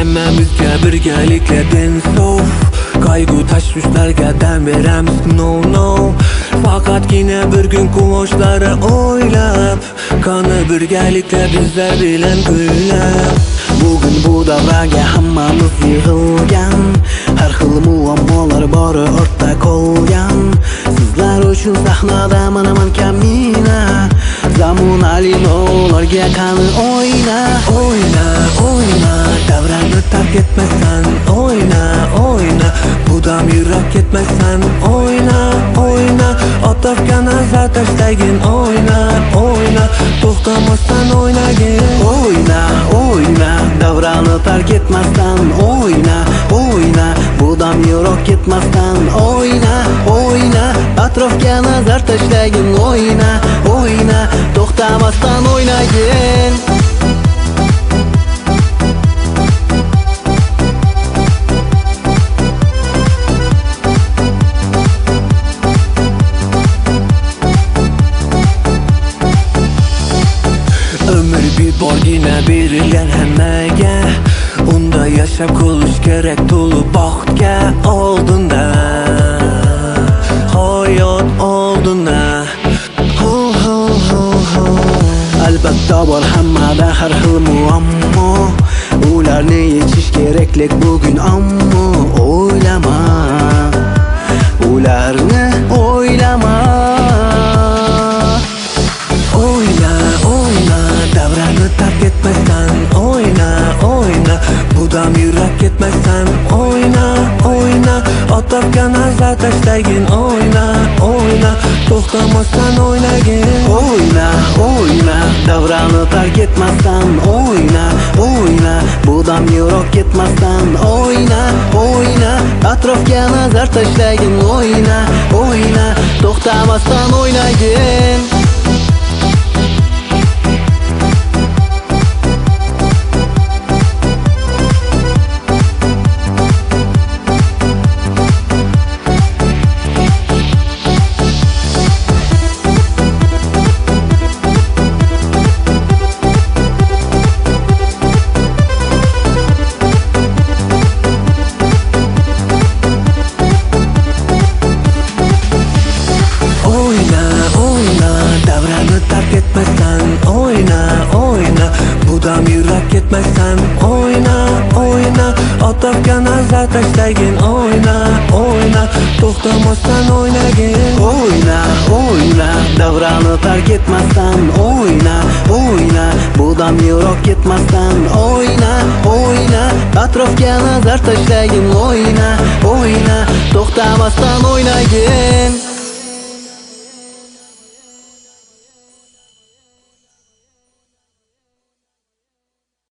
Hammamizga birgalikda insof, qayg'u tashvishlarga dam beramiz no. Faqatgina bir kun quvoshlari o'ylab, qani birgalikda bizlar bilan kuylab. Bugun bu davraga hammamiz yig'ilgan, har xil muammolar bori ortda qolgan. Sizlar uchun sahnada manaman kamina, zamonali nolarga qani o'yna. O'yna, davrani tark etmasdan o'yna. Bu dam yurak ketmasdan o'yna. Atrofga nazar tashlagin o'yna. To'xtamasdan o'ynagin. O'yna, davrani tark etmasdan o'yna. Bu dam yurak ketmasdan o'yna. Atrofga nazar tashlagin o'yna. To'xtamasdan o'ynagin. Ömür bir borgina berilgan hammaga, unda yashab qolish kerak to'liq baxtga. Oldinda hayot oldinda. Albatta bor hammada har xil muammo, ularni yechish keraklik bugun. Ammo o'ylama, ularni o'ylama. O'yna, davrani tark etmasdan o'yna. Bu dam yurak ketmasdan o'yna. Atrofga nazar tashlagin o'yna. To'xtamasdan o'ynagin. O'yna, davrani tark etmasdan o'yna. Bu dam yurak ketmasdan o'yna. Atrofga nazar tashlagin o'yna. To'xtamasdan o'ynagin. Bu dam yurak ketmasdan o'yna. Atrofga nazar tashlagin o'yna. To'xtamasdan o'ynagin. O'yna, davrani tark etmasdan o'yna. Bu dam yurak ketmasdan o'yna. Atrofga nazar tashlagin o'yna. To'xtamasdan o'ynagin.